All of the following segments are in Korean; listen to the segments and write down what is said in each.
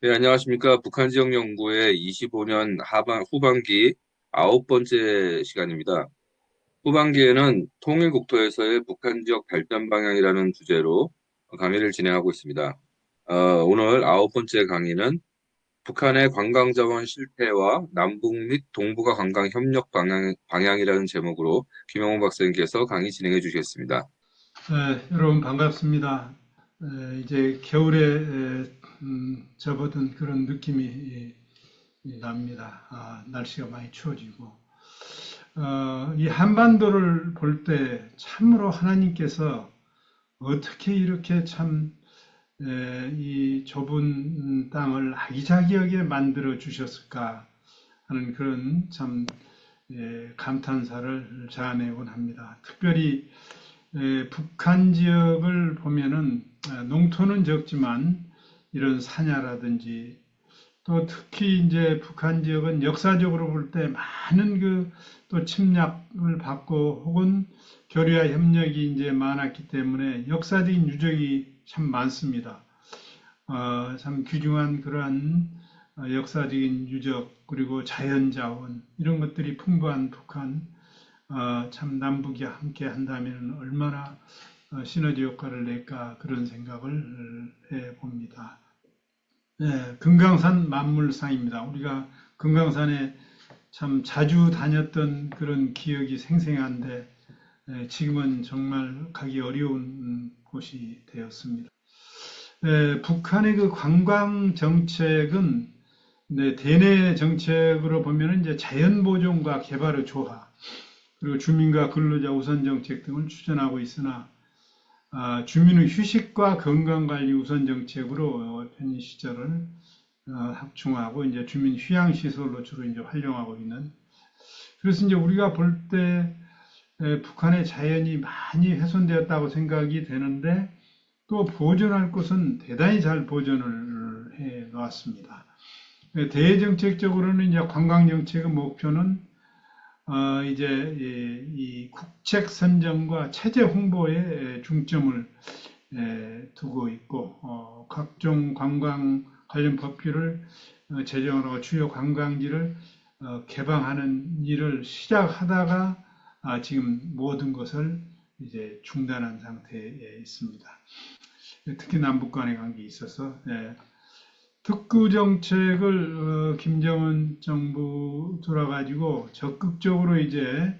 네, 안녕하십니까. 북한지역연구의 25년 후반기 9번째 시간입니다. 후반기에는 통일국토에서의 북한지역 발전 방향이라는 주제로 강의를 진행하고 있습니다. 오늘 9번째 강의는 북한의 관광자원 실태와 남북 및 동북아 관광 협력 방향이라는 제목으로 김영훈 박사님께서 강의 진행해 주시겠습니다. 여러분 반갑습니다. 이제 겨울에 접어든 그런 느낌이 납니다. 날씨가 많이 추워지고 이 한반도를 볼 때 참으로 하나님께서 어떻게 이렇게 참 이 좁은 땅을 아기자기하게 만들어 주셨을까 하는 그런 참 감탄사를 자아내곤 합니다. 특별히 북한 지역을 보면은 농토는 적지만 이런 산야라든지 또 특히 이제 북한 지역은 역사적으로 볼 때 많은 그 또 침략을 받고 혹은 교류와 협력이 이제 많았기 때문에 역사적인 유적이 참 많습니다. 참 귀중한 그러한 역사적인 유적 그리고 자연자원 이런 것들이 풍부한 북한 참 남북이 함께 한다면 얼마나 시너지 효과를 낼까 그런 생각을 해 봅니다. 네, 금강산 만물상입니다. 우리가 금강산에 참 자주 다녔던 그런 기억이 생생한데 지금은 정말 가기 어려운 곳이 되었습니다. 북한의 그 관광 정책은 대내 정책으로 보면 이제 자연 보존과 개발의 조화 그리고 주민과 근로자 우선 정책 등을 추진하고 있으나 주민의 휴식과 건강관리 우선 정책으로 편의 시설을 확충하고 이제 주민 휴양 시설로 주로 이제 활용하고 있는. 그래서 이제 우리가 볼 때 북한의 자연이 많이 훼손되었다고 생각이 되는데 또 보존할 것은 대단히 잘 보존을 해 놓았습니다. 대정책적으로는 이제 관광 정책의 목표는 이제 이 국책 선정과 체제 홍보에 중점을 두고 있고 각종 관광 관련 법규를 제정하고 주요 관광지를 개방하는 일을 시작하다가 지금 모든 것을 이제 중단한 상태에 있습니다. 특히 남북 간의 관계에 있어서 특구 정책을 김정은 정부 들어가지고 적극적으로 이제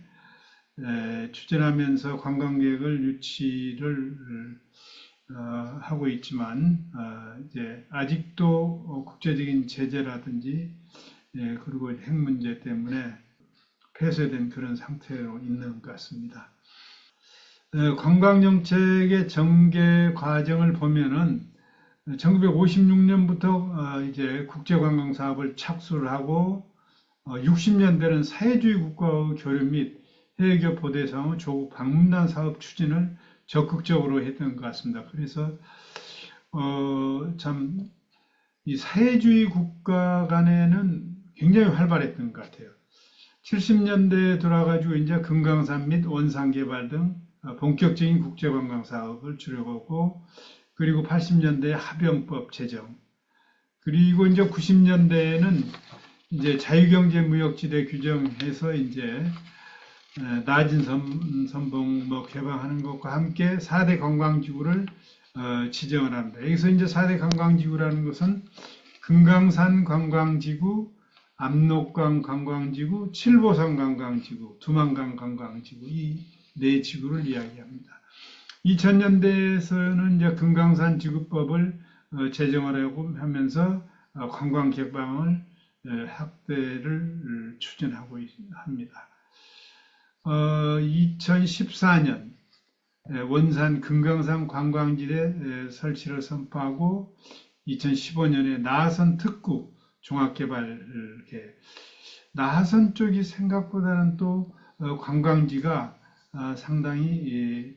추진하면서 관광객을 유치를 하고 있지만 이제 아직도 국제적인 제재라든지 그리고 핵 문제 때문에 폐쇄된 그런 상태로 있는 것 같습니다. 관광 정책의 전개 과정을 보면은 1956년부터 이제 국제관광 사업을 착수를 하고 60년대는 사회주의 국가의 교류 및 해외 교포 대상의 조국 방문단 사업 추진을 적극적으로 했던 것 같습니다. 그래서 참 이 사회주의 국가 간에는 굉장히 활발했던 것 같아요. 70년대에 돌아가지고 이제 금강산 및 원산 개발 등 본격적인 국제관광 사업을 주력하고 그리고 80년대 합병법 제정 그리고 이제 90년대에는 이제 자유경제무역지대 규정해서 이제 낮은 선봉 뭐 개방하는 것과 함께 4대 관광지구를 지정을 합니다. 여기서 이제 4대 관광지구라는 것은 금강산 관광지구, 압록강 관광지구, 칠보산 관광지구, 두만강 관광지구 이 네 지구를 이야기합니다. 2000년대에서는 이제 금강산 지구법을 제정하려고 하면서 관광 개방을 확대를 추진하고 합니다. 2014년 원산 금강산 관광지대 설치를 선포하고 2015년에 나하선 특구 종합개발을 이렇게 나하선 쪽이 생각보다는 또 관광지가 상당히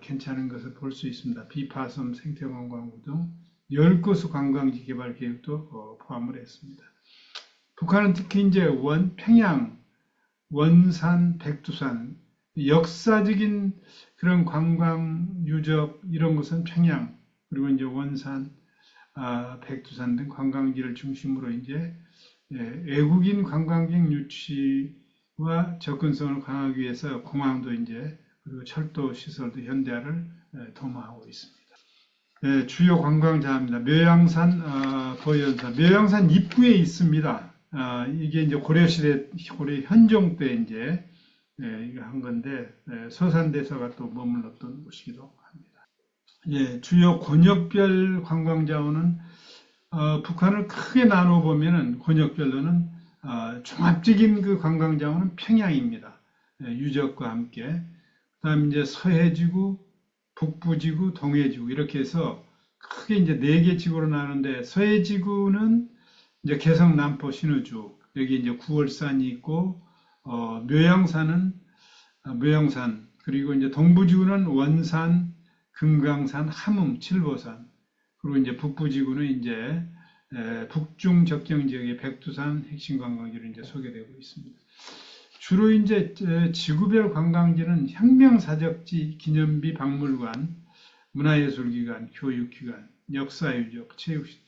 괜찮은 것을 볼 수 있습니다. 비파섬 생태관광구 등 10곳의 관광지 개발 계획도 포함을 했습니다. 북한은 특히 이제 평양, 원산, 백두산 역사적인 그런 관광 유적 이런 것은 평양 그리고 이제 원산 백두산 등 관광지를 중심으로 이제 외국인 관광객 유치와 접근성을 강화하기 위해서 공항도 이제 그리고 철도 시설도 현대화를 도모하고 있습니다. 주요 관광자입니다. 묘양산, 보현산. 묘양산 입구에 있습니다. 이게 이제 고려시대, 고려 현종 때 이제 이거 한 건데 서산대사가 또 머물렀던 곳이기도 합니다. 주요 권역별 관광자원은 북한을 크게 나눠 보면은 권역별로는 종합적인 그 관광자원은 평양입니다. 유적과 함께. 그다음 이제 서해지구, 북부지구, 동해지구 이렇게 해서 크게 이제 4개 지구로 나누는데 서해지구는 이제 개성, 남포, 신의주 여기 이제 구월산이 있고 묘양산은 묘양산 그리고 이제 동부지구는 원산, 금강산, 함흥, 칠보산 그리고 이제 북부지구는 이제 북중 접경 지역의 백두산 핵심 관광지로 이제 소개되고 있습니다. 주로 이제 지구별 관광지는 혁명사적지, 기념비, 박물관, 문화예술기관, 교육기관, 역사유적, 체육시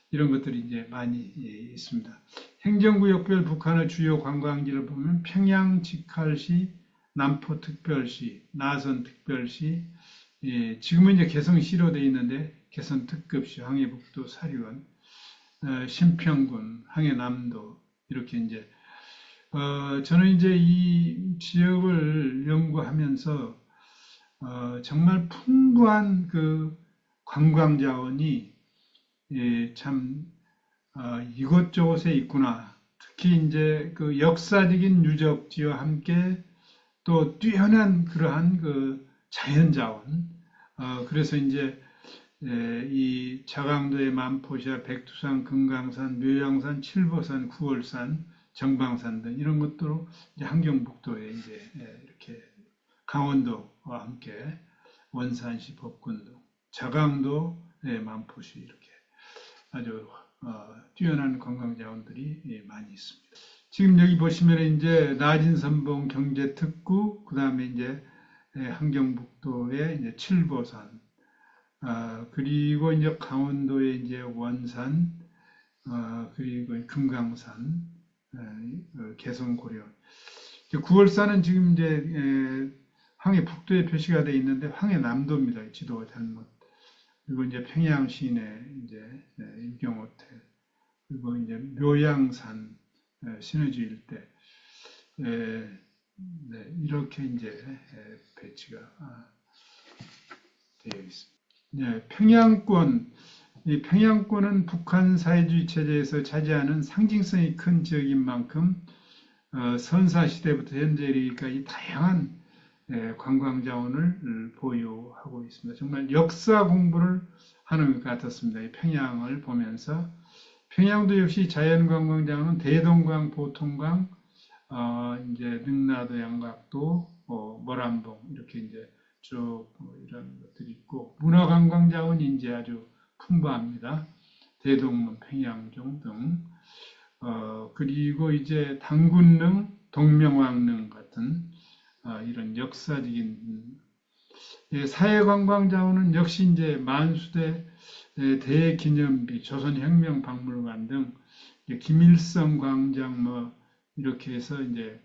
이런 것들이 이제 많이 있습니다. 행정구역별 북한의 주요 관광지를 보면 평양 직할시, 남포특별시, 나선특별시, 지금은 이제 개성시로 되어 있는데 개성특급시, 항해북도, 사리원, 신평군, 항해남도 이렇게 이제 저는 이제 이 지역을 연구하면서 정말 풍부한 그 관광 자원이 참 이곳저곳에 있구나. 특히 이제 그 역사적인 유적지와 함께 또 뛰어난 그러한 그 자연 자원. 그래서 이제 이 자강도의 만포시아, 백두산, 금강산, 묘양산, 칠보산, 구월산, 정방산 등 이런 것들로 이제 함경북도에 이제 이렇게 강원도와 함께 원산시, 법군도, 자강도의 만포시 이렇게 아주 뛰어난 관광 자원들이 많이 있습니다. 지금 여기 보시면 이제 나진선봉 경제특구, 그 다음에 이제 함경북도의 이제 칠보산, 그리고 이제 강원도의 이제 원산, 그리고 금강산, 개성고려. 9월산은 지금 이제 황해 북도에 표시가 되어 있는데 황해 남도입니다. 지도가 잘못. 그리고 이제 평양 시내 이제 유경호텔, 그리고 이제 묘양산, 신의주 일대, 이렇게 이제 배치가 되어 있습니다. 평양권, 이 평양권은 북한 사회주의 체제에서 차지하는 상징성이 큰 지역인 만큼 선사시대부터 현재 이르기까지 다양한 관광 자원을 보유하고 있습니다. 정말 역사 공부를 하는 것 같았습니다. 이 평양을 보면서 평양도 역시 자연관광 자원은 대동강, 보통강, 이제 능라도, 양각도, 모란봉 이렇게 이제 쭉 이런 것들이 있고 문화관광 자원이 이제 아주 풍부합니다. 대동문, 평양종 등 그리고 이제 당군릉, 동명왕릉 같은 이런 역사적인 사회관광 자원은 역시 이제 만수대 대기념비, 조선혁명박물관 등 김일성 광장 뭐 이렇게 해서 이제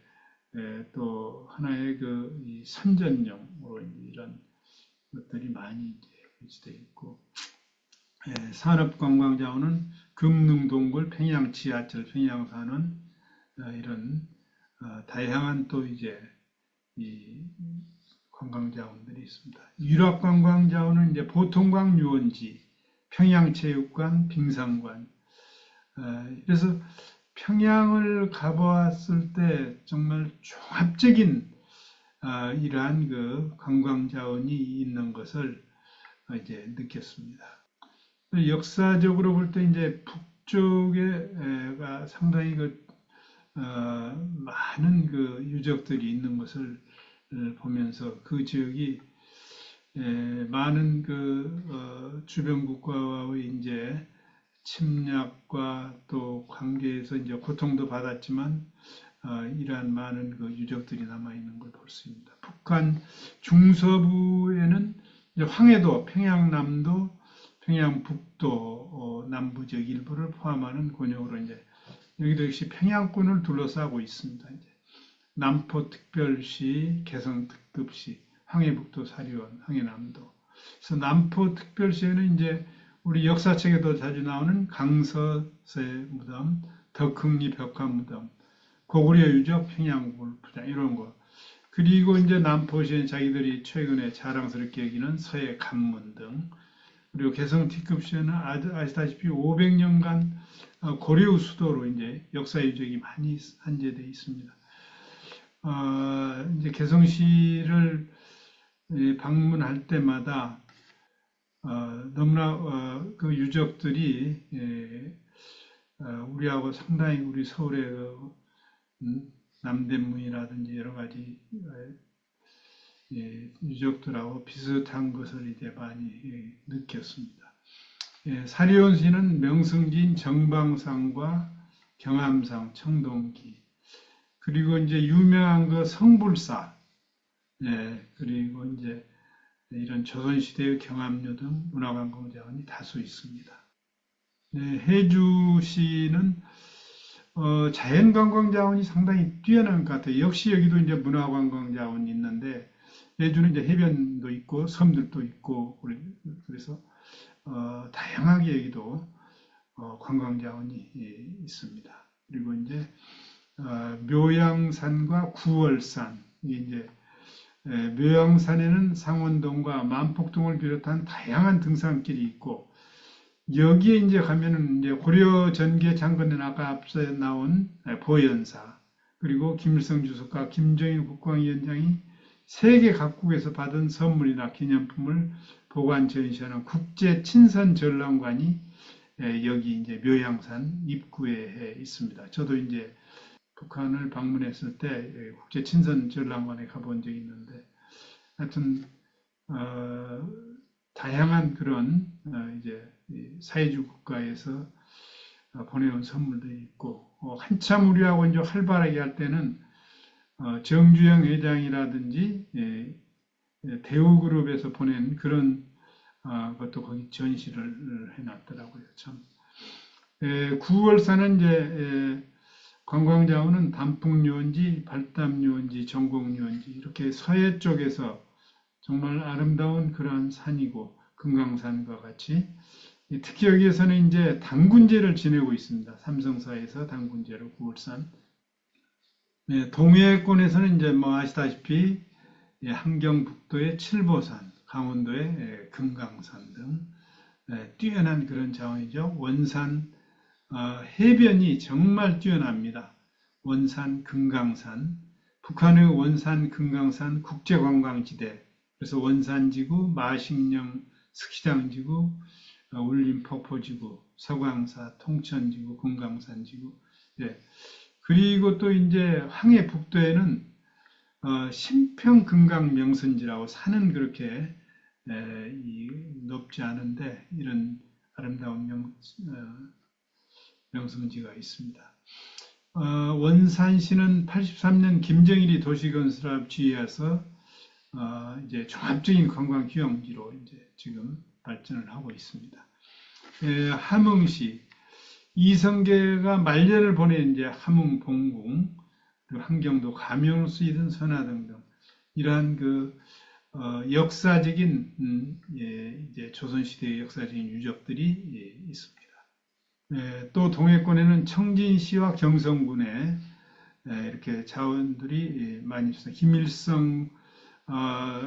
또 하나의 그 선전용으로 이런 것들이 많이 이제 배치되어 있고 산업관광 자원은 금능, 동굴, 평양 지하철, 평양산은 이런 다양한 또 이제 이 관광 자원들이 있습니다. 유럽 관광 자원은 이제 보통광 유원지, 평양체육관, 빙상관. 그래서 평양을 가보았을 때 정말 종합적인 이러한 그 관광 자원이 있는 것을 이제 느꼈습니다. 역사적으로 볼 때 이제 북쪽에가 상당히 그 많은 그 유적들이 있는 것을 보면서 그 지역이 많은 그 주변 국가와의 이제 침략과 또 관계에서 이제 고통도 받았지만 이러한 많은 그 유적들이 남아 있는 걸 볼 수 있습니다. 북한 중서부에는 이제 황해도, 평양남도, 평양 북도 남부적 일부를 포함하는 권역으로 이제 여기도 역시 평양권을 둘러싸고 있습니다. 이제 남포특별시, 개성특급시, 황해북도 사리원, 황해남도. 그래서 남포특별시에는 이제 우리 역사책에도 자주 나오는 강서세 무덤, 덕흥리 벽화 무덤, 고구려 유적 평양불부장 이런 거. 그리고 이제 남포시엔 자기들이 최근에 자랑스럽게 여기는 서해 관문 등, 그리고 개성 T급시에는 아시다시피 500년간 고려 수도로 이제 역사 유적이 많이 산재되어 있습니다. 이제 개성시를 방문할 때마다 너무나 그 유적들이 우리하고 상당히 우리 서울의 남대문이라든지 여러 가지 유적들하고 비슷한 것을 이제 많이 느꼈습니다. 사리온시는 명승진 정방산과 경암산, 청동기, 그리고 이제 유명한 그 성불사, 그리고 이제 이런 조선시대의 경암료 등 문화관광 자원이 다수 있습니다. 해주시는 자연관광 자원이 상당히 뛰어난 것 같아요. 역시 여기도 이제 문화관광 자원이 있는데 해주는 이제 해변도 있고 섬들도 있고 그래서 다양하게 여기도 관광 자원이 있습니다. 그리고 이제 묘양산과 구월산, 이제 묘양산에는 상원동과 만폭동을 비롯한 다양한 등산길이 있고, 여기에 이제 가면은 이제 고려 전개 장건은 아까 앞서 나온 보현사, 그리고 김일성 주석과 김정일 국방위원장이 세계 각국에서 받은 선물이나 기념품을 보관 전시하는 국제 친선 전람관이 여기 이제 묘양산 입구에 있습니다. 저도 이제 북한을 방문했을 때 국제 친선 전람관에 가본 적이 있는데, 하여튼 다양한 그런 이제 사회주의 국가에서 보내온 선물들이 있고, 한참 우리하고 이제 활발하게 할 때는 정주영 회장이라든지 대우그룹에서 보낸 그런 것도 거기 전시를 해놨더라고요. 참. 9월사는 이제 관광자원은 단풍유원지, 발담유원지, 전곡유원지 이렇게 서해 쪽에서 정말 아름다운 그러한 산이고 금강산과 같이 특히 여기에서는 이제 당군제를 지내고 있습니다. 삼성사에서 당군제로 9월산. 동해권에서는 이제 뭐 아시다시피 함경북도의 칠보산, 강원도의 금강산 등 뛰어난 그런 자원이죠. 원산 해변이 정말 뛰어납니다. 원산, 금강산, 북한의 원산, 금강산 국제관광지대, 그래서 원산지구, 마식령 스키장지구, 울림폭포지구, 서광사, 통천지구, 금강산지구, 그리고 또 이제 황해북도에는 신평금강명선지라고 산은 그렇게 높지 않은데 이런 아름다운 명성지가 있습니다. 원산시는 83년 김정일이 도시건설업 지휘해서 이제 종합적인 관광 휴양지로 이제 지금 발전을 하고 있습니다. 함흥시 이성계가 말년을 보낸 이제 함흥 봉궁, 그리고 한경도 가명으로 쓰이던 선화등 등 이러한 그 역사적인 이제 조선시대의 역사적인 유적들이 있습니다. 또 동해권에는 청진시와 경성군에 이렇게 자원들이 많이 있습니다. 김일성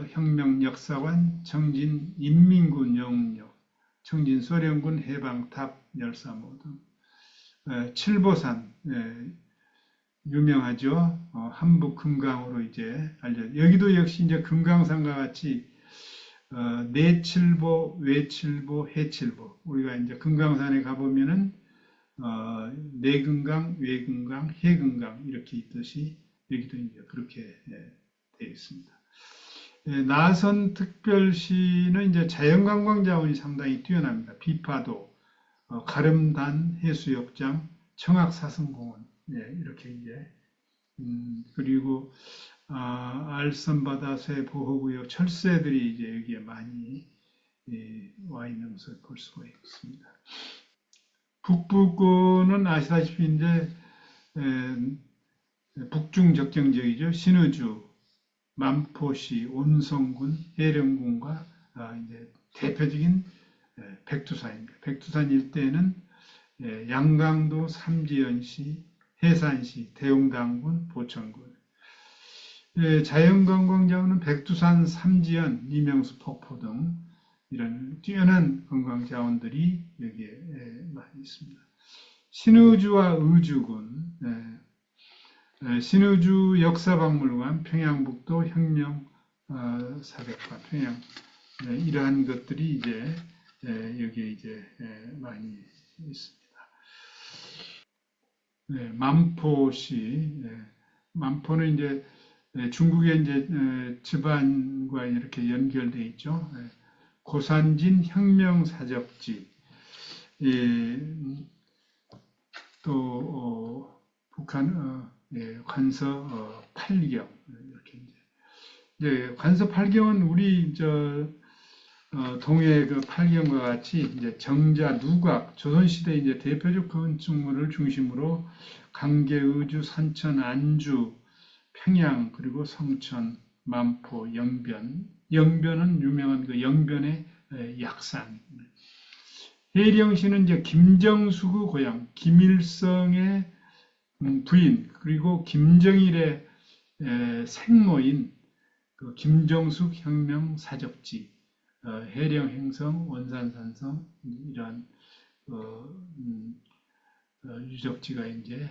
혁명역사관, 청진 인민군 영웅역, 청진 소련군 해방탑 열사모 등 칠보산 유명하죠. 한북 금강으로 이제 여기도 역시 이제 금강산과 같이 내칠보, 외칠보, 해칠보. 우리가 이제 금강산에 가보면은 내금강, 외금강, 해금강 이렇게 있듯이 여기도 이제 그렇게 되어 있습니다. 나선 특별시는 이제 자연관광 자원이 상당히 뛰어납니다. 비파도, 가름단 해수욕장, 청학사슴공원 이렇게 이제 그리고 알선바다 새 보호구역 철새들이 이제 여기에 많이 와 있는 것을 볼 수가 있습니다. 북부권은 아시다시피 이제 북중 접경 지역이죠. 신의주, 만포시, 온성군, 해령군과 이제 대표적인 백두산입니다. 백두산 일대는 양강도, 삼지연시, 해산시, 대웅당군, 보천군. 자연관광자원은 백두산, 삼지연, 이명수 폭포 등 이런 뛰어난 관광자원들이 여기에 많이 있습니다. 신의주와 의주군, 신의주 역사박물관, 평양북도 혁명사백관, 평양 이러한 것들이 이제 여기에 이제 많이 있습니다. 만포시, 만포는 이제 중국의 이제 집안과 이렇게 연결되어 있죠. 고산진 혁명사적지, 또 북한 관서 8경 이렇게 이제 관서 8경은 우리 동해 그 8경과 같이 이제 정자, 누각, 조선시대 이제 대표적 건축물을 중심으로 강계, 의주, 선천, 안주, 평양, 그리고 성천, 만포, 영변. 영변은 유명한 그 영변의 약산. 해령시는 이제 김정숙의 고향, 김일성의 부인, 그리고 김정일의 생모인 그 김정숙 혁명 사적지, 해령 행성, 원산산성 이러한 유적지가 이제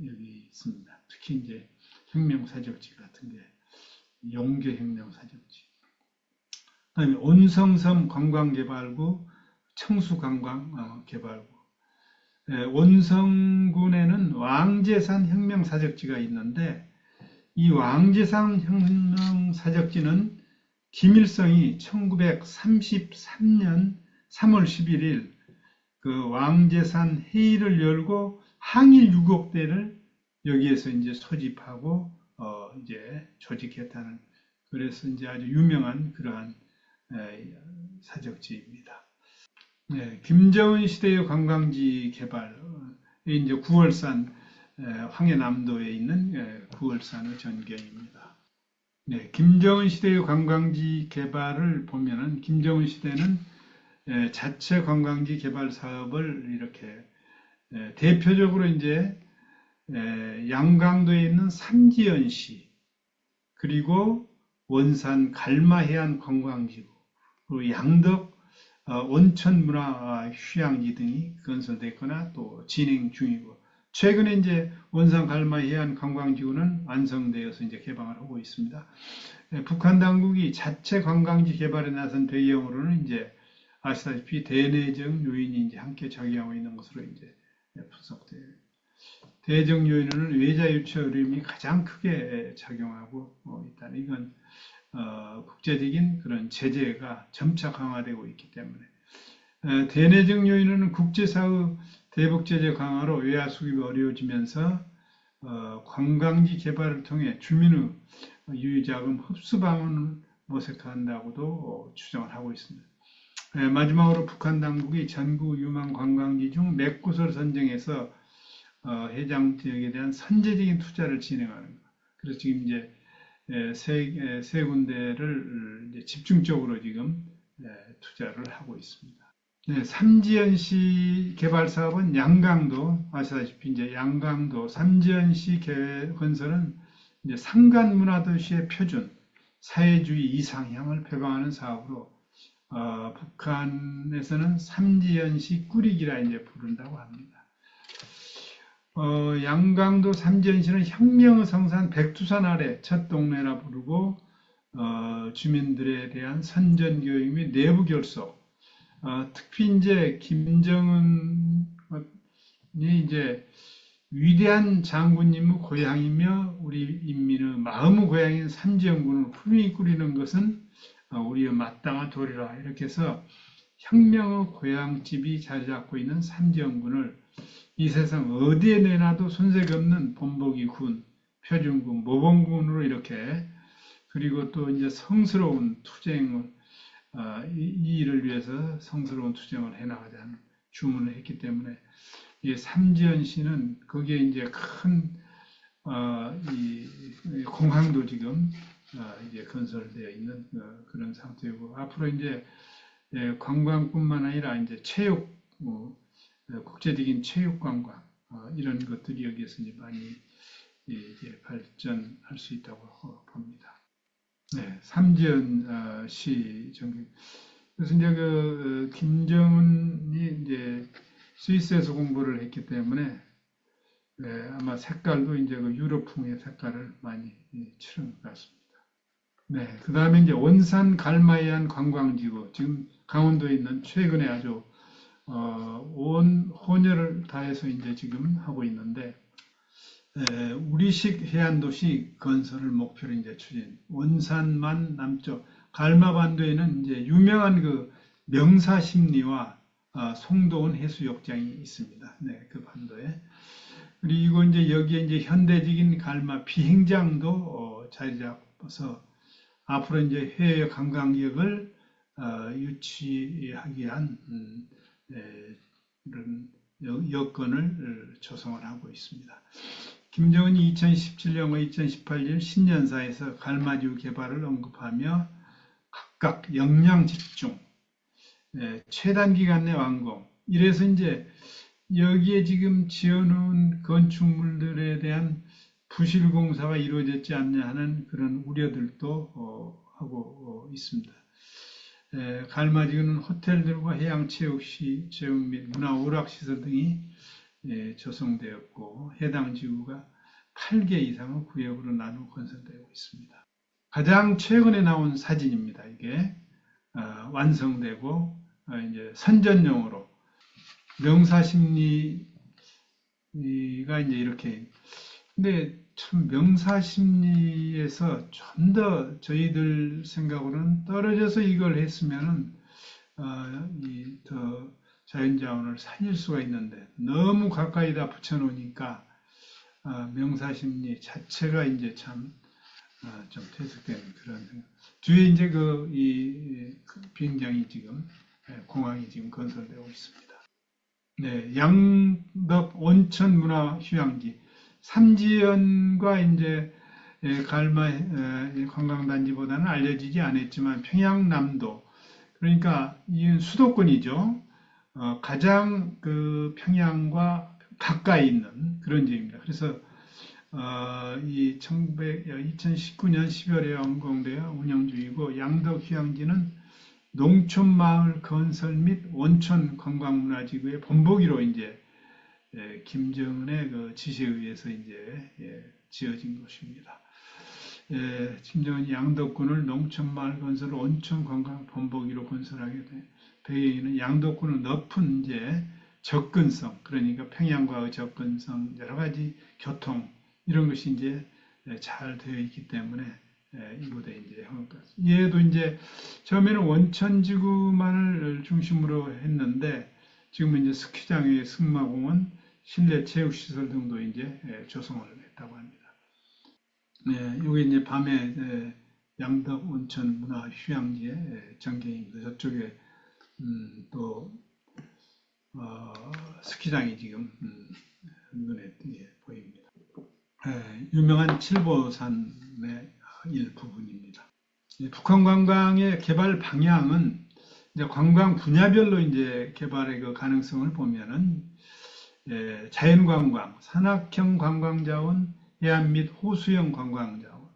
여기 있습니다. 특히 이제 혁명 사적지 같은 게 용계 혁명 사적지. 그다음에 온성섬 관광개발구, 청수관광개발구. 온성군에는 왕제산 혁명사적지가 있는데 이 왕제산 혁명사적지는 김일성이 1933년 3월 11일 그 왕제산 회의를 열고 항일 유곡대를 여기에서 이제 소집하고 이제 조직했다는, 그래서 이제 아주 유명한 그러한 사적지입니다. 김정은 시대의 관광지 개발, 이제 구월산, 황해남도에 있는 구월산의 전경입니다. 김정은 시대의 관광지 개발을 보면은 김정은 시대는 자체 관광지 개발 사업을 이렇게 대표적으로 이제 양강도에 있는 삼지연시, 그리고 원산 갈마해안 관광지구, 그리고 양덕 온천문화 휴양지 등이 건설됐거나 또 진행 중이고, 최근에 이제 원산 갈마해안 관광지구는 완성되어서 이제 개방을 하고 있습니다. 북한 당국이 자체 관광지 개발에 나선 배경으로는 이제 아시다시피 대내적 요인이 이제 함께 작용하고 있는 것으로 이제 분석돼요. 대내적 요인은 외자 유치 어려움이 가장 크게 작용하고 있다. 이건 국제적인 그런 제재가 점차 강화되고 있기 때문에, 대내적 요인은 국제사의 대북 제재 강화로 외화 수입이 어려워지면서 관광지 개발을 통해 주민의 유유자금 흡수 방안을 모색한다고도 추정을 하고 있습니다. 마지막으로 북한 당국이 전국 유망 관광지 중 몇 곳을 선정해서 해당 지역에 대한 선제적인 투자를 진행하는 것. 그래서 지금 이제 세 군데를 이제 집중적으로 지금 투자를 하고 있습니다. 삼지연시 개발 사업은 양강도, 아시다시피 이제 양강도 삼지연시 건설은 이제 상간문화도시의 표준, 사회주의 이상향을 표방하는 사업으로 북한에서는 삼지연시 꾸리기라 이제 부른다고 합니다. 양강도 삼지연시는 혁명의 성산 백두산 아래 첫 동네라 부르고 주민들에 대한 선전 교육 및 내부 결속, 특히 이제 김정은이 이제 위대한 장군님의 고향이며 우리 인민의 마음의 고향인 삼지연군을 훌륭히 꾸리는 것은 우리의 마땅한 도리라, 이렇게 해서 혁명의 고향집이 자리 잡고 있는 삼지연군을 이 세상 어디에 내놔도 손색이 없는 본보기 군, 표준군, 모범군으로 이렇게, 그리고 또 이제 성스러운 투쟁을 이 일을 위해서 성스러운 투쟁을 해나가자는 주문을 했기 때문에 이 삼지연시는 거기에 이제 큰 이 공항도 지금 이제 건설되어 있는 그런 상태이고 앞으로 이제 관광뿐만 아니라 이제 체육 국제적인 체육 관광 이런 것들이 여기에서 이제 많이 이제 발전할 수 있다고 봅니다. 네, 삼지연 시 정기. 그래서 이제 김정은이 이제 스위스에서 공부를 했기 때문에 아마 색깔도 이제 그 유럽풍의 색깔을 많이 칠한 것 같습니다. 네, 그 다음에 이제 원산 갈마이안 관광지구, 지금 강원도에 있는 최근에 아주 온 혼혈을 다해서 이제 지금 하고 있는데 우리식 해안도시 건설을 목표로 이제 추진. 원산만 남쪽 갈마반도에는 이제 유명한 그 명사십리와 송도원 해수욕장이 있습니다. 네, 그 반도에. 그리고 이제 여기에 이제 현대적인 갈마 비행장도 자리 잡아서 앞으로 이제 해외 관광객을 유치하기 위한 이런 여건을 조성을 하고 있습니다. 김정은이 2017년과 2018년 신년사에서 갈마지구 개발을 언급하며 각각 역량 집중, 최단 기간 내 완공. 이래서 이제 여기에 지금 지어놓은 건축물들에 대한 부실 공사가 이루어졌지 않냐 하는 그런 우려들도 하고 있습니다. 갈마지구는 호텔들과 해양체육시, 체육 및 문화 오락시설 등이 조성되었고 해당 지구가 8개 이상의 구역으로 나누어 건설되고 있습니다. 가장 최근에 나온 사진입니다. 이게 완성되고 이제 선전용으로 명사십리가 이제 이렇게. 근데 참 명사십리에서 좀 더 저희들 생각으로는 떨어져서 이걸 했으면은 더 자연자원을 살릴 수가 있는데 너무 가까이다 붙여놓으니까 명사십리 자체가 이제 참 좀 퇴색되는 그런 생각. 뒤에 이제 이 비행장이 지금 공항이 지금 건설되고 있습니다. 네, 양덕 온천 문화 휴양지 삼지연과 이제 갈마 관광단지보다는 알려지지 않았지만 평양남도 그러니까 이 수도권이죠. 가장 그 평양과 가까이 있는 그런 지역입니다. 그래서 이 2019년 10월에 완공되어 운영 중이고 양덕 휴양지는 농촌마을 건설 및 온천 관광문화지구의 본보기로 이제 김정은의 그 지시에 의해서 이제 지어진 것입니다. 김정은이 양덕군을 농촌마을 건설 온천 관광 본보기로 건설하게 된 배경에는 양덕군의 높은 이제 접근성, 그러니까 평양과의 접근성, 여러 가지 교통 이런 것이 이제 잘 되어 있기 때문에 이곳에 이제 한 것 같습니다. 얘도 이제 처음에는 원천지구만을 중심으로 했는데 지금은 이제 스키장의 승마공원, 실내 체육시설 등도 이제 조성을 했다고 합니다. 네, 여기 이제 밤에 양덕 온천 문화 휴양지의 전경입니다. 저쪽에 또 스키장이 지금 눈에 띄게 보입니다. 유명한 칠보산의 일부분입니다. 북한 관광의 개발 방향은 이제 관광 분야별로 이제 개발의 그 가능성을 보면은 자연관광, 산악형 관광자원, 해안 및 호수형 관광자원,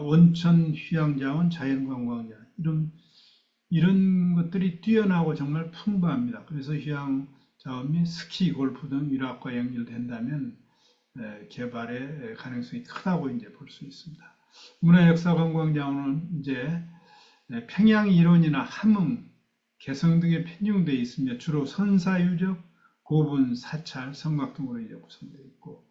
온천 휴양자원, 자연관광자원 이런 것들이 뛰어나고 정말 풍부합니다. 그래서 휴양자원 및 스키, 골프 등 일학과 연결된다면 개발의 가능성이 크다고 이제 볼 수 있습니다. 문화역사관광자원은 이제 평양 일원이나 함흥, 개성 등에 편중되어 있으며 주로 선사유적, 고분, 사찰, 성곽 등으로 이제 구성되어 있고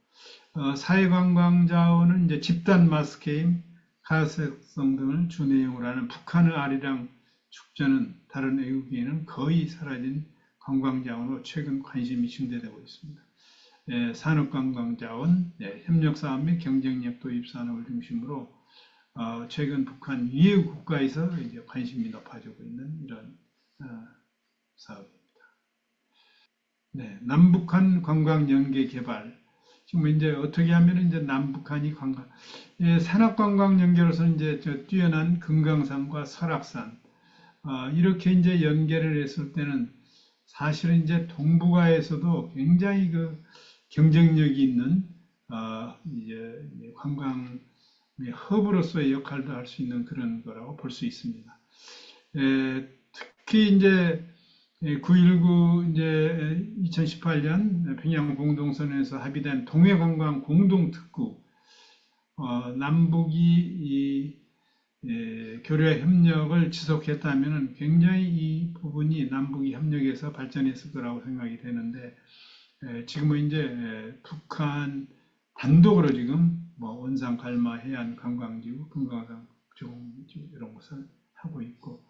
사회관광자원은 이제 집단 마스게임, 가색성 등을 주 내용으로 하는 북한의 아리랑 축제는 다른 외국인은 거의 사라진 관광자원으로 최근 관심이 증대되고 있습니다. 산업관광자원, 협력사업 및 경쟁력 도입 산업을 중심으로 최근 북한 위에 국가에서 이제 관심이 높아지고 있는 이런 사업입니다. 네, 남북한 관광 연계 개발. 지금 이제 어떻게 하면 이제 남북한이 관광, 산업 관광 연계로서는 이제 뛰어난 금강산과 설악산, 이렇게 이제 연계를 했을 때는 사실은 이제 동북아에서도 굉장히 그 경쟁력이 있는 이제 관광 허브로서의 역할도 할 수 있는 그런 거라고 볼 수 있습니다. 특히 이제 9.19 이제 2018년 평양 공동선언에서 합의된 동해관광 공동특구, 남북이 교류 협력을 지속했다면 굉장히 이 부분이 남북이 협력에서 발전했을 거라고 생각이 되는데, 지금은 이제 북한 단독으로 지금 뭐 원산 갈마 해안 관광지구, 금강산 조공지구 이런 것을 하고 있고,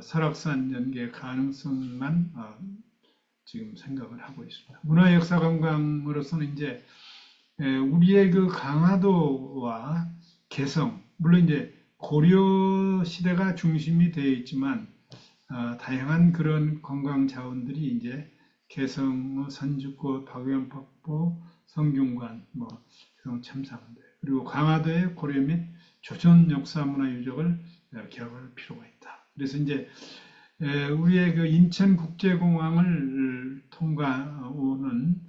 설악산 연계 가능성만 지금 생각을 하고 있습니다. 문화역사관광으로서는 이제 우리의 그 강화도와 개성, 물론 이제 고려 시대가 중심이 되어 있지만 다양한 그런 관광 자원들이 이제 개성, 선주꽃, 박연폭포, 성균관, 뭐 참사문대, 그리고 강화도의 고려 및 조선 역사 문화 유적을 기억할 필요가 있다. 그래서 이제 우리의 그 인천국제공항을 통과오는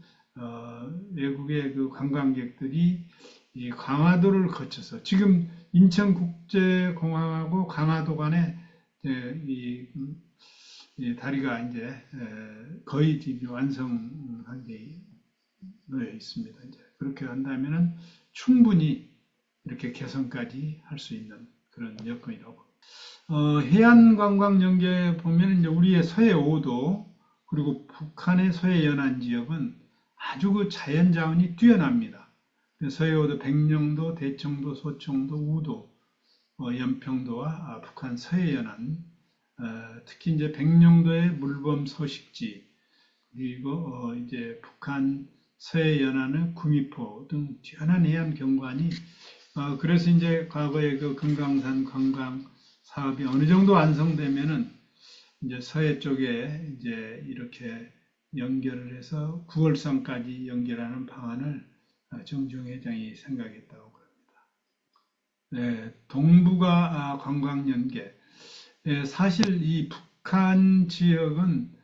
외국의 그 관광객들이 이 강화도를 거쳐서 지금 인천국제공항하고 강화도 간에 이 다리가 이제 거의 완성한 게 놓여 있습니다. 이제 그렇게 한다면은 충분히 이렇게 개선까지 할 수 있는 그런 여건이라고. 해안 관광 연계 보면 이제 우리의 서해 5도 그리고 북한의 서해 연안 지역은 아주 그 자연 자원이 뛰어납니다. 서해 5도 백령도, 대청도, 소청도, 우도, 연평도와 북한 서해 연안, 특히 이제 백령도의 물범 서식지, 그리고 이제 북한 서해 연안의 구미포 등 뛰어난 해안 경관이 그래서 이제 과거에 그 금강산 관광 사업이 어느 정도 완성되면은 이제 서해 쪽에 이제 이렇게 연결을 해서 9월선까지 연결하는 방안을 정중 회장이 생각했다고 그럽니다. 네, 동북아 관광 연계. 사실 이 북한 지역은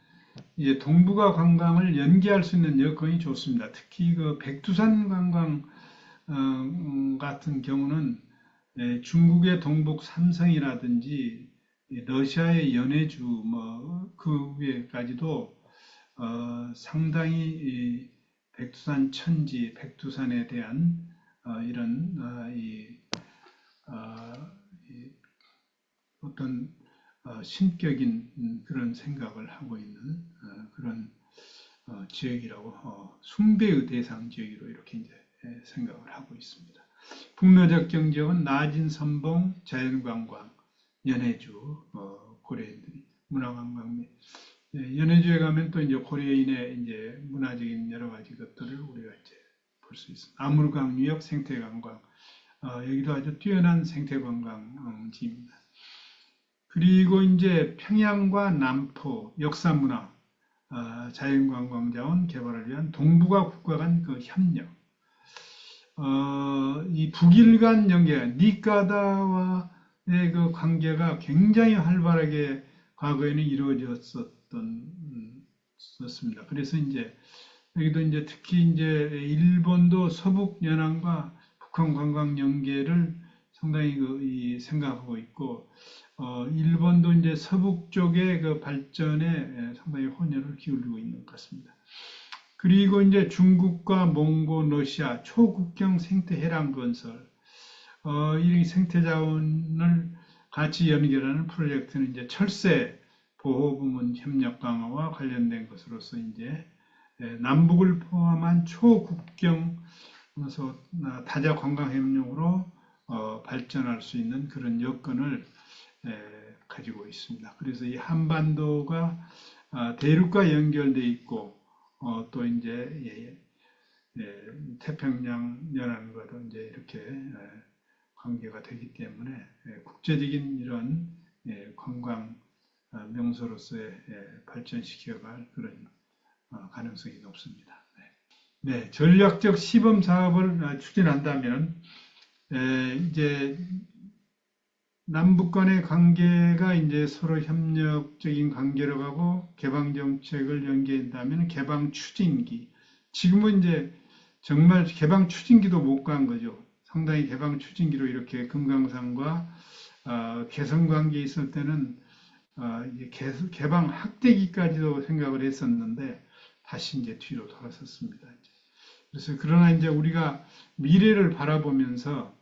이제 동북아 관광을 연계할 수 있는 여건이 좋습니다. 특히 그 백두산 관광 같은 경우는 중국의 동북 삼성이라든지 러시아의 연해주 그 위에까지도 상당히 백두산 천지, 백두산에 대한 이런 어떤 신격인 그런 생각을 하고 있는 그런 지역이라고 숭배의 대상 지역으로 이렇게 이제 생각을 하고 있습니다. 북로적 경지역은 낮은 선봉, 자연관광, 연해주, 고려인들이 문화관광 및 연해주에 가면 또 이제 고려인의 이제 문화적인 여러 가지 것들을 우리가 이제 볼 수 있습니다. 아물강 유역 생태관광, 여기도 아주 뛰어난 생태관광지입니다. 그리고 이제 평양과 남포 역사문화, 자연관광자원 개발을 위한 동북아 국가 간 그 협력, 이 북일 간 연계, 니까다와의 그 관계가 굉장히 활발하게 과거에는 이루어졌었습니다. 그래서 이제 여기도 이제 특히 이제 일본도 서북 연안과 북한 관광 연계를 상당히 생각하고 있고, 일본도 이제 서북 쪽의 그 발전에 상당히 혼혈을 기울이고 있는 것 같습니다. 그리고 이제 중국과 몽고, 러시아 초국경 생태 해랑 건설, 이 생태 자원을 같이 연결하는 프로젝트는 이제 철새 보호 부문 협력 강화와 관련된 것으로서 이제 남북을 포함한 초국경 다자 관광 협력으로 발전할 수 있는 그런 여건을 가지고 있습니다. 그래서 이 한반도가 대륙과 연결돼 있고 또 이제 태평양 연안과도 이제 이렇게 관계가 되기 때문에 국제적인 이런 관광 명소로서의 발전시켜갈 그런 가능성이 높습니다. 네, 전략적 시범 사업을 추진한다면 이제 남북 간의 관계가 이제 서로 협력적인 관계로 가고 개방 정책을 연계한다면 개방 추진기. 지금은 이제 정말 개방 추진기도 못 간 거죠. 상당히 개방 추진기로 이렇게 금강산과 개성 관계에 있을 때는 이제 개방 확대기까지도 생각을 했었는데 다시 이제 뒤로 돌아섰습니다. 그래서 그러나 이제 우리가 미래를 바라보면서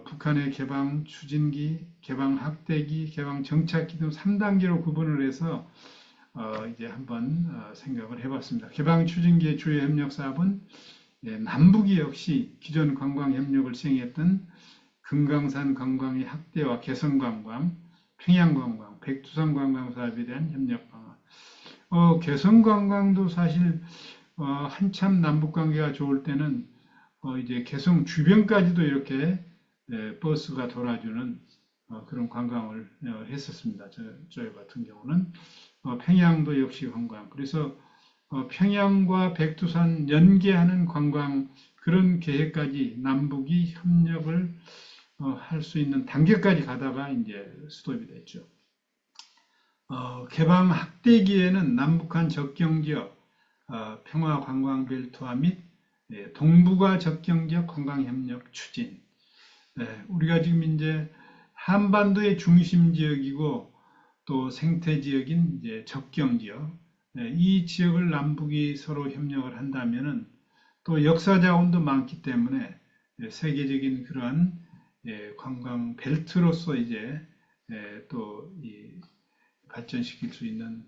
북한의 개방 추진기, 개방 확대기, 개방 정착기 등 3단계로 구분을 해서 이제 한번 생각을 해봤습니다. 개방 추진기의 주요 협력 사업은 남북이 역시 기존 관광 협력을 시행했던 금강산 관광의 확대와 개성 관광, 평양 관광, 백두산 관광 사업에 대한 협력 방안. 개성 관광도 사실 한참 남북 관계가 좋을 때는 이제 개성 주변까지도 이렇게 버스가 돌아주는 그런 관광을 했었습니다. 저희 같은 경우는 평양도 역시 관광. 그래서 평양과 백두산 연계하는 관광 그런 계획까지 남북이 협력을 할 수 있는 단계까지 가다가 이제 스톱이 됐죠. 개방 확대기에는 남북한 접경 지역 평화 관광 벨트화 및 동북아 접경 지역 관광 협력 추진. 우리가 지금 이제 한반도의 중심 지역이고 또 생태 지역인 이제 접경 지역. 이 지역을 남북이 서로 협력을 한다면은 또 역사 자원도 많기 때문에 세계적인 그러한 관광 벨트로서 이제 또 발전시킬 수 있는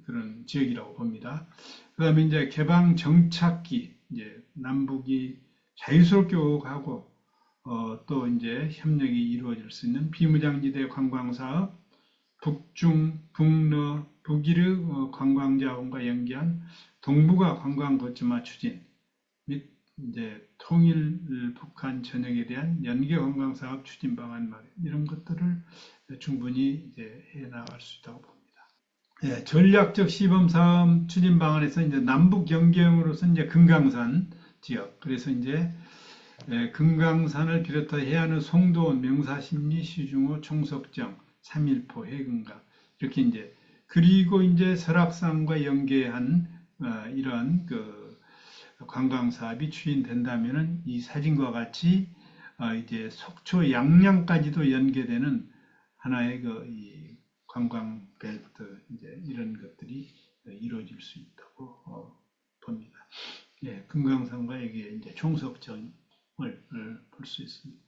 그런 지역이라고 봅니다. 그다음에 이제 개방 정착기 이제 남북이 자유스럽게 오가고 또 이제 협력이 이루어질 수 있는 비무장지대 관광 사업, 북중, 북러, 북이르 관광자원과 연계한 동북아 관광 거점화 추진 및 이제 통일 북한 전역에 대한 연계 관광 사업 추진 방안 마련 이런 것들을 충분히 이제 해 나갈 수 있다고 봅니다. 전략적 시범 사업 추진 방안에서 이제 남북 연계형으로서 이제 금강산 지역 그래서 이제 금강산을 비롯해 해안의 송도원, 명사십리, 시중호, 총석정, 삼일포, 해금강 이렇게 이제 그리고 이제 설악산과 연계한 이러한 그 관광 사업이 추진된다면은 이 사진과 같이 이제 속초 양양까지도 연계되는 하나의 이 관광 벨트 이제 이런 것들이 이루어질 수 있다고 봅니다. 금강산과 여기에 이제 총석정을 볼 수 있습니다.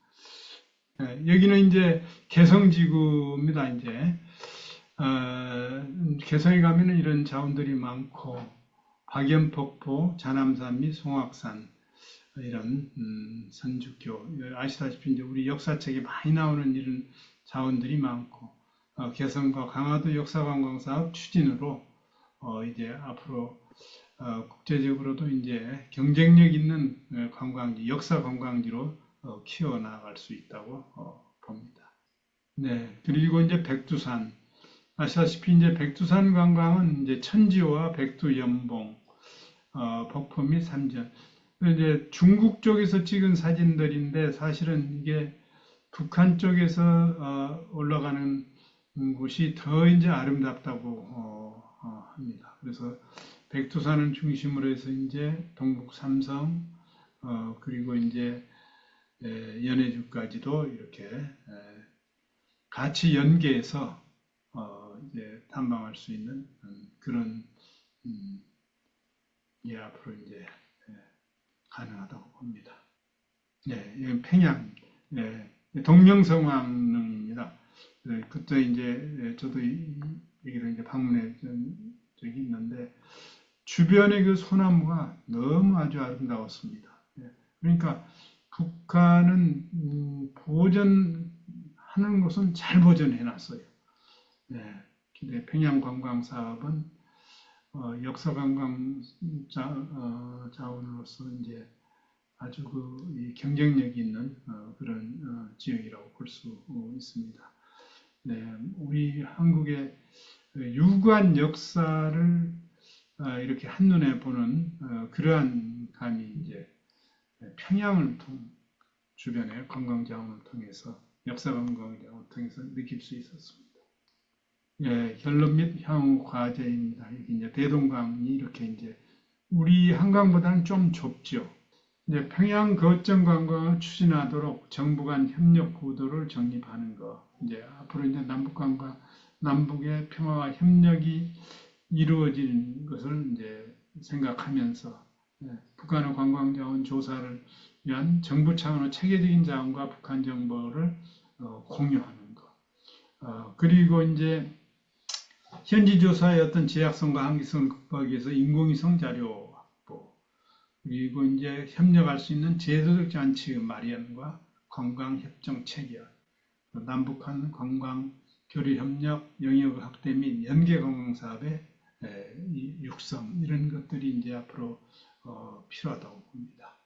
여기는 이제 개성지구입니다. 이제 개성에 가면은 이런 자원들이 많고 박연폭포, 자남산 및 송악산 이런 선주교 아시다시피 이제 우리 역사책에 많이 나오는 이런 자원들이 많고 개성과 강화도 역사관광사업 추진으로 이제 앞으로 국제적으로도 이제 경쟁력 있는 관광지, 역사 관광지로 키워나갈 수 있다고 봅니다. 네, 그리고 이제 백두산. 아시다시피 이제 백두산 관광은 이제 천지와 백두연봉, 폭포 및 삼전. 이제 중국 쪽에서 찍은 사진들인데 사실은 이게 북한 쪽에서 올라가는 곳이 더 이제 아름답다고 합니다. 그래서 백두산을 중심으로 해서 이제 동북 삼성 그리고 이제 연해주까지도 이렇게 같이 연계해서 이제 탐방할 수 있는 그런 앞으로 이제 가능하다고 봅니다. 이건 평양 동명성황릉입니다. 그때 이제 저도 여기를 이제 방문해 본 적이 있는데 주변의 그 소나무가 너무 아주 아름다웠습니다. 그러니까 북한은 보존하는 것은 잘 보존해 놨어요. 근데 평양 관광 사업은 역사 관광 자원으로서 이제 아주 이 경쟁력이 있는 그런 지역이라고 볼 수 있습니다. 네, 우리 한국의 유구한 역사를 이렇게 한눈에 보는 그러한 감이 이제 평양을 주변의 관광자원을 통해서 역사 관광자원을 통해서 느낄 수 있었습니다. 예, 결론 및 향후 과제입니다. 이게 이제 대동강이 이렇게 이제 우리 한강보다는 좀 좁죠. 이제 평양 거점 관광을 추진하도록 정부 간 협력 구도를 정립하는 거. 이제 앞으로 이제 남북관과 남북의 평화와 협력이 이루어지는 것을 이제 생각하면서 북한의 관광자원 조사를 위한 정부 차원의 체계적인 자원과 북한 정보를 공유하는 것. 그리고 이제 현지 조사의 어떤 제약성과 한계성을 극복하기 위해서 인공위성 자료 확보, 그리고 이제 협력할 수 있는 제도적 장치 마련과 관광협정 체결, 남북한 관광 교류 협력 영역 확대 및 연계 관광 사업의 육성 이런 것들이 이제 앞으로 필요하다고 봅니다.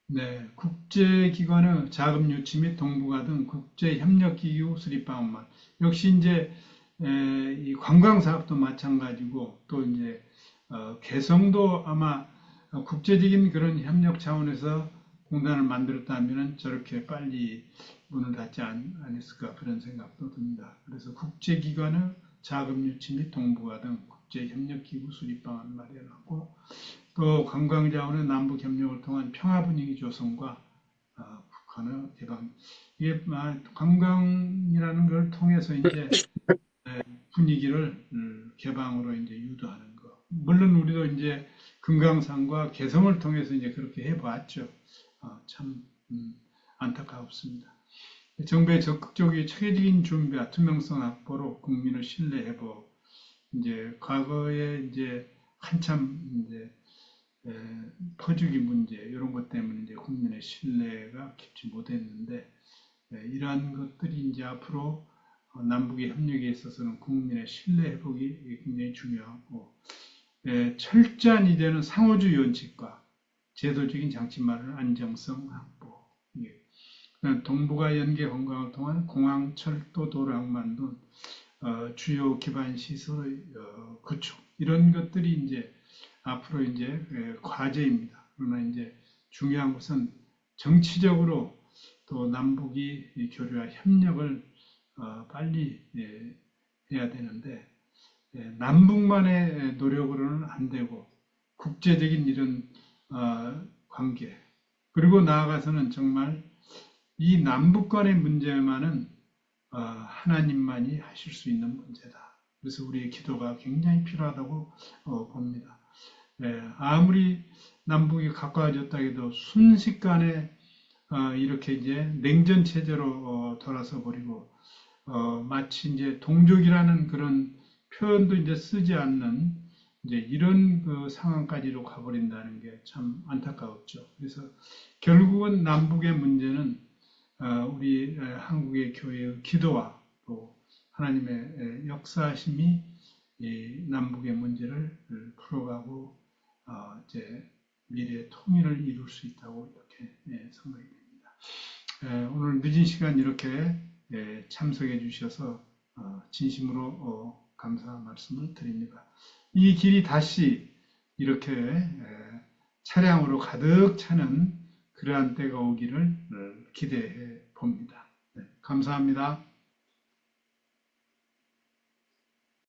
네, 국제기관의 자금 유치 및 동북아 등 국제협력기구 수립 방안만 역시 이제 이 관광 사업도 마찬가지고 또 이제 개성도 아마 국제적인 그런 협력 차원에서 공단을 만들었다면 저렇게 빨리 문을 닫지 않았을까 그런 생각도 듭니다. 그래서 국제기관의 자금 유치 및 동북아 등 국제협력기구 수립 방안 마련하고 또 관광자원의 남북 협력을 통한 평화 분위기 조성과 북한의 개방 이게 관광이라는 걸 통해서 이제 분위기를 개방으로 이제 유도하는 거. 물론 우리도 이제 금강산과 개성을 통해서 이제 그렇게 해봤죠. 참 안타깝습니다. 정부의 적극적인 체계적인 준비와 투명성 확보로 국민을 신뢰해보. 이제 과거에 이제 한참 이제 퍼주기 문제 이런 것 때문에 이제 국민의 신뢰가 깊지 못했는데 이러한 것들이 이제 앞으로 남북의 협력에 있어서는 국민의 신뢰 회복이 굉장히 중요하고 철저한 이제는 상호주의 원칙과 제도적인 장치 마련 안정성 확보 동북아 연계 관광을 통한 공항, 철도, 도로 항만 등 주요 기반 시설의 구축 이런 것들이 이제 앞으로 이제 과제입니다. 그러나 이제 중요한 것은 정치적으로 또 남북이 교류와 협력을 빨리 해야 되는데 남북만의 노력으로는 안 되고 국제적인 이런 관계 그리고 나아가서는 정말 이 남북 간의 문제만은 하나님만이 하실 수 있는 문제다. 그래서 우리의 기도가 굉장히 필요하다고 봅니다. 아무리 남북이 가까워졌다 해도 순식간에 이렇게 이제 냉전 체제로 돌아서 버리고 마치 이제 동족이라는 그런 표현도 이제 쓰지 않는 이제 이런 그 상황까지로 가버린다는 게 참 안타까웠죠. 그래서 결국은 남북의 문제는 우리 한국의 교회의 기도와 또 하나님의 역사심이 이 남북의 문제를 풀어가고 이제 미래의 통일을 이룰 수 있다고 이렇게 생각이 됩니다. 오늘 늦은 시간 이렇게 참석해 주셔서 진심으로 감사 말씀을 드립니다. 이 길이 다시 이렇게 차량으로 가득 차는 그러한 때가 오기를 기대해 봅니다. 감사합니다.